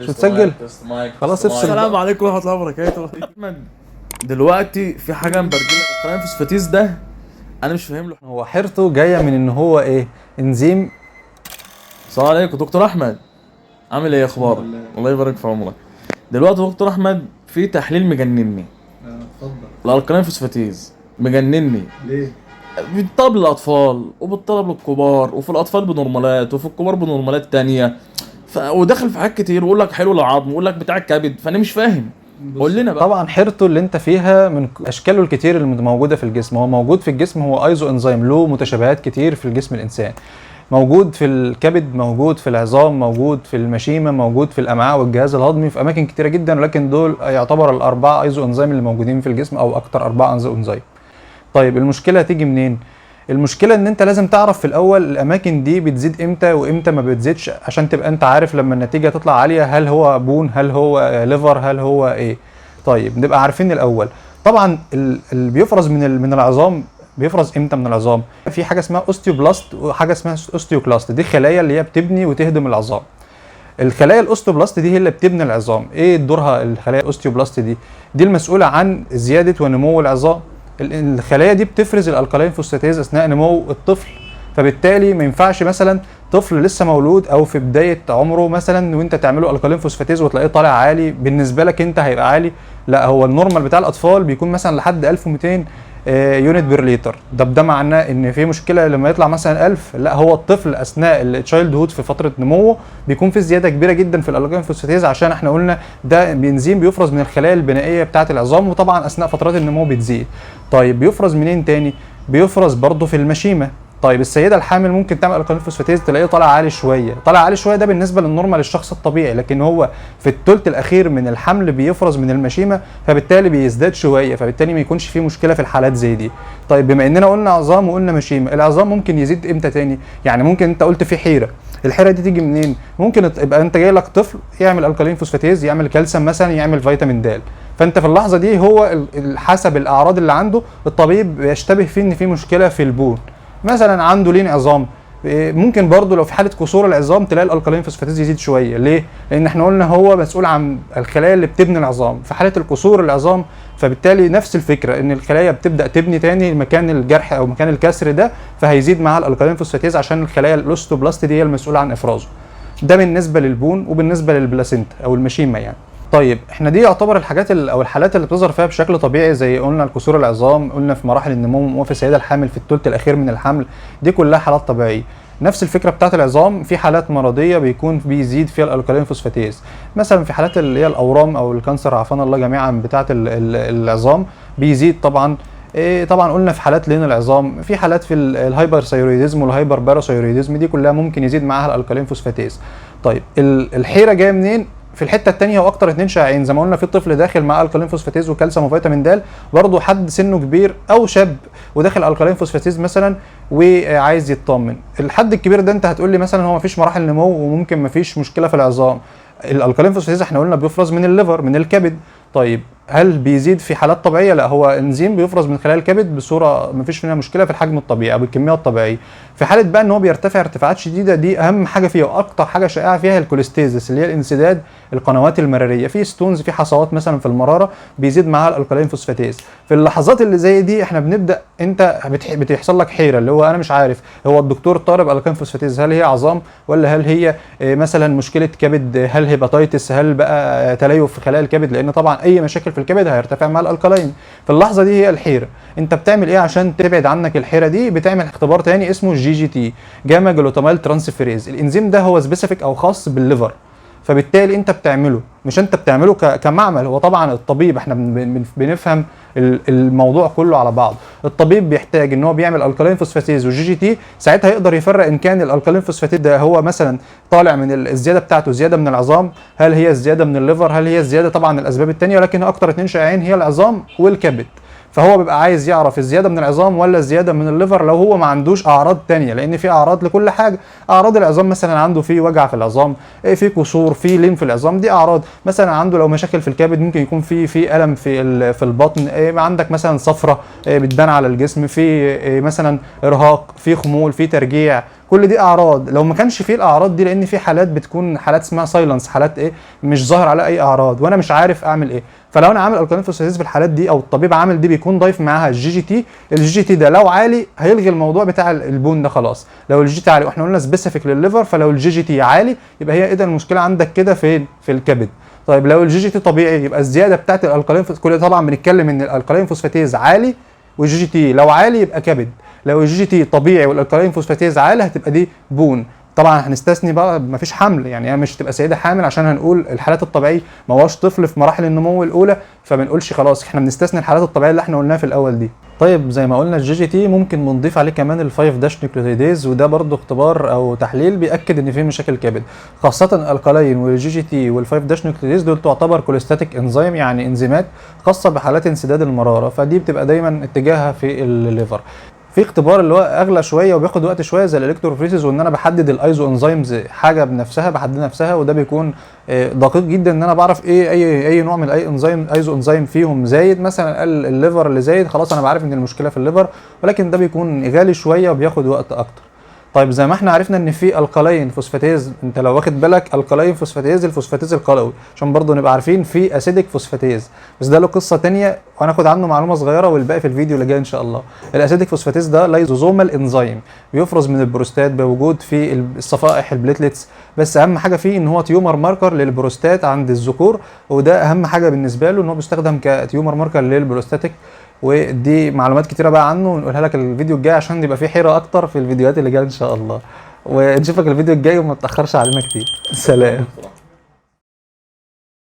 مش بتسجل؟ خلاص افصل. السلام عليكم ورحمه الله وبركاته. احمد دلوقتي في حاجه مبرجله القناه فوسفاتيز ده، انا مش فاهم له. هو حيرته جايه من ان هو ايه؟ انزيم. السلام عليكم دكتور احمد، عامل ايه؟ اخبارك؟ الله يبارك في عمرك. دلوقتي دكتور احمد في تحليل مجنني. اتفضل. الالقلين فوسفاتيز مجنني. ليه؟ بيطلب للاطفال وبيطلب للكبار، وفي الاطفال بنورمالات وفي الكبار بنورمالات تانية. ودخل في حاجات كتير ويقول لك حلو للعظم ويقول لك بتاع الكبد، فانا مش فاهم. قول لنا بقى. طبعا حيرته اللي انت فيها من اشكاله الكتير اللي موجوده في الجسم. هو موجود في الجسم، هو ايزو انزيم له متشابهات كتير في الجسم الانسان. موجود في الكبد، موجود في العظام، موجود في المشيمه، موجود في الامعاء والجهاز الهضمي في اماكن كتيره جدا، ولكن دول يعتبر الاربعه ايزو انزيم اللي موجودين في الجسم، او اكتر اربعه ايزو انزيم. طيب المشكله هتيجي منين؟ المشكله ان انت لازم تعرف في الاول الاماكن دي بتزيد امتى وامتى ما بتزيدش، عشان تبقى انت عارف لما النتيجه تطلع عاليه هل هو بون، هل هو ليفر، هل هو ايه. طيب نبقى عارفين الاول. طبعا اللي بيفرز من العظام بيفرز امتى من العظام؟ في حاجه اسمها اوستيوبلاست وحاجه اسمها اوستيوكلاست، دي خلايا اللي هي بتبني وتهدم العظام. الخلايا الاوستيوبلاست دي هي اللي بتبني العظام. ايه دورها الخلايا الاوستيوبلاست دي؟ دي المسؤوله عن زياده ونمو العظام. الخلايا دي بتفرز الالقلين فوسفاتيز اثناء نمو الطفل، فبالتالي ما ينفعش مثلا طفل لسه مولود او في بدايه عمره مثلا وانت تعمله القلين فوسفاتيز وتلاقيه طالع عالي، بالنسبه لك انت هيبقى عالي. لا، هو النورمال بتاع الاطفال بيكون مثلا لحد 1200 يونت بير لتر. ده معناه ان في مشكله لما يطلع مثلا 1000. لا، هو الطفل اثناء التشايلد هود في فتره نموه بيكون في زياده كبيره جدا في الالقين فوسفاتيز، عشان احنا قلنا ده بنزيم بيفرز من الخلايا البنائيه بتاعه العظام، وطبعا اثناء فترات النمو بتزيد. طيب بيفرز منين تاني؟ بيفرز برضه في المشيمه. طيب السيده الحامل ممكن تعمل القلين فوسفاتيز تلاقيه طالع عالي شويه، طالع عالي شويه ده بالنسبه للنورمال الشخص الطبيعي، لكن هو في الثلث الاخير من الحمل بيفرز من المشيمه، فبالتالي بيزداد شويه، فبالتالي ما يكونش فيه مشكله في الحالات زي دي. طيب بما اننا قلنا عظام وقلنا مشيمه، العظام ممكن يزيد امتى تاني؟ يعني ممكن انت قلت في حيره، الحيره دي تيجي منين؟ ممكن يبقى انت جاي لك طفل يعمل القلين فوسفاتيز، يعمل كالسيوم مثلا، يعمل فيتامين د، فانت في اللحظه دي هو حسب الاعراض اللي عنده الطبيب بيشتبه فيه ان في مشكله في البون، مثلا عنده لين عظام. ممكن برضو لو في حاله كسور العظام تلاقي الالقلين فوسفاتيز يزيد شويه. ليه؟ لان احنا قلنا هو مسؤول عن الخلايا اللي بتبني العظام. في حاله الكسور العظام فبالتالي نفس الفكره، ان الخلايا بتبدا تبني تاني مكان الجرح او مكان الكسر ده، فهيزيد معاها الالقلين فوسفاتيز عشان الخلايا الاوستوبلاست دي هي المسؤوله عن افرازه. ده بالنسبه للبون وبالنسبه للبلاسينتا او المشيمه يعني. طيب احنا دي يعتبر الحاجات او الحالات اللي بتظهر فيها بشكل طبيعي، زي قلنا الكسور العظام، قلنا في مراحل النمو وفي السيده الحامل في الثلث الاخير من الحمل، دي كلها حالات طبيعيه. نفس الفكره بتاعت العظام، في حالات مرضيه بيكون بيزيد فيها الالقلين فوسفاتيز، مثلا في حالات اللي هي الاورام او الكانسر عافانا الله جميعا بتاعت العظام بيزيد طبعا. طبعا قلنا في حالات لين العظام، في حالات في الهايبر ثايرويدزم والهايبر باراثايرويدزم، دي كلها ممكن يزيد معاها الالقلين فوسفاتيز. طيب الحيره جايه منين؟ في الحته الثانيه واكتر اتنين شائعين، زي ما قلنا في طفل داخل مع القلين فوسفاتيز وكالسيوم وفيتامين د، برضه حد سنه كبير او شاب وداخل القلين فوسفاتيز مثلا وعايز يطمن. الحد الكبير ده انت هتقول لي مثلا هو مفيش مراحل نمو وممكن مفيش مشكله في العظام. الالقلين فوسفاتيز احنا قلنا بيفرز من الليفر، من الكبد. طيب هل بيزيد في حالات طبيعيه؟ لا، هو انزيم بيفرز من خلايا الكبد بصوره ما فيش منها مشكله في الحجم الطبيعي او بالكميه الطبيعيه. في حاله بقى ان هو بيرتفع ارتفاعات شديده، دي اهم حاجه فيها واكتر حاجه شائعه فيها الكوليستيزس، اللي هي الانسداد القنوات المراريه، في ستونز، في حصوات مثلا في المراره بيزيد معاها الالقلين فوسفاتيز. في اللحظات اللي زي دي احنا بنبدا انت بتحصل لك حيره، اللي هو انا مش عارف هو الدكتور طالب الالقلين فوسفاتيز هل هي عظام ولا هل هي مثلا مشكله كبد، هل هيباتيتس، هل بقى تليف في خلايا الكبد، لان طبعا اي مشاكل في الكبد هيرتفع مع الالقلين. في اللحظه دي هي الحيره. انت بتعمل ايه عشان تبعد عنك الحيره دي؟ بتعمل اختبار تاني اسمه GGT، جاما جلوتاميل ترانسفيريز. الانزيم ده هو سبيسيفيك او خاص بالليفر، فبالتالي انت بتعمله، مش انت بتعمله كمعمل. هو طبعا الطبيب احنا بنفهم الموضوع كله على بعض. الطبيب بيحتاج ان هو بيعمل القلين فوسفاتيز وGGT، ساعتها يقدر يفرق ان كان الالقلين فوسفاتيز ده هو مثلا طالع من الزياده بتاعته زياده من العظام، هل هي الزياده من الليفر، هل هي الزياده طبعا الاسباب الثانيه، ولكن اكتر اتنين شائعين هي العظام والكبد. فهو بيبقى عايز يعرف الزياده من العظام ولا الزياده من الليفر، لو هو ما عندوش اعراض تانية، لان في اعراض لكل حاجه. اعراض العظام مثلا عنده في وجع في العظام، في كسور، في لين في العظام، دي اعراض. مثلا عنده لو مشاكل في الكبد ممكن يكون في الم في البطن، عندك مثلا صفرة بتبان على الجسم، في مثلا ارهاق، في خمول، في ترجيع، كل دي اعراض. لو ما كانش فيه الاعراض دي، لان في حالات بتكون حالات اسمها سايلنس، حالات ايه مش ظاهر عليها اي اعراض وانا مش عارف اعمل ايه، فلو انا عامل الكالين فوسفاتيز في الحالات دي او الطبيب عامل دي بيكون ضايف معاها الجي جي تي. الجي جي تي ده لو عالي هيلغي الموضوع بتاع البون ده خلاص. لو الجي تي عالي، واحنا قلنا سبيسيفيك للليفر، فلو الجي جي تي عالي يبقى هي اذا المشكله عندك كده فين؟ في الكبد. طيب لو الجي جي تي طبيعي يبقى الزياده بتاعت الالكالين كل طبعا بنتكلم ان الالكالين فوسفاتيز عالي والجي جي تي لو عالي يبقى كبد. لو الجي جي تي طبيعي والالكالين فوسفاتيز عالي هتبقى دي بون. طبعا هنستثني بقى مفيش حمل، يعني هي مش تبقى سيده حامل عشان هنقول الحالات الطبيعيه، ما هوش طفل في مراحل النمو الاولى فما نقولش خلاص، احنا بنستثني الحالات الطبيعيه اللي احنا قلناها في الاول دي. طيب زي ما قلنا الجي جي تي ممكن بنضيف عليه كمان الفايف داش نيوكليوتيديز، وده برضو اختبار او تحليل بياكد ان في مشاكل كبد، خاصه الالكالين والجي جي تي والفايف داش نيوكليوتيديز دول تعتبر كوليستاتيك انزيم، يعني انزيمات خاصه بحالات انسداد المراره، فدي بتبقى دايما اتجاهها في الليفر. في اختبار اللي هو اغلى شويه وبياخد وقت شويه زي الالكتروفوريسيس، وان انا بحدد الايزو انزيمز حاجه بنفسها بحددها نفسها، وده بيكون دقيق جدا ان انا بعرف ايه اي نوع من اي انزيم ايزو انزيم فيهم زايد. مثلا الليفر اللي زايد خلاص انا بعرف ان المشكله في الليفر، ولكن ده بيكون غالي شويه وبياخد وقت اكتر. طيب زي ما احنا عرفنا ان في الكالين فوسفاتيز، انت لو واخد بالك الكالين فوسفاتيز الفوسفاتيز القلوي، عشان برضه نبقى عارفين في اسيديك فوسفاتيز، بس ده له قصه ثانيه وهناخد عنه معلومه صغيره والباقي في الفيديو اللي جاي ان شاء الله. الاسيديك فوسفاتيز ده لايزوزومال انزيم بيفرز من البروستات بوجود في الصفائح البليتلتس، بس اهم حاجه فيه ان هو تيومر ماركر للبروستات عند الذكور، وده اهم حاجه بالنسبه له ان هو بيستخدم كتيومر ماركر للبروستاتيك. ودي معلومات كتيره بقى عنه ونقولها لك الفيديو الجاي عشان يبقى في حيره اكتر في الفيديوهات اللي جايه ان شاء الله. ونشوفك الفيديو الجاي وما تاخرش علينا كتير. سلام.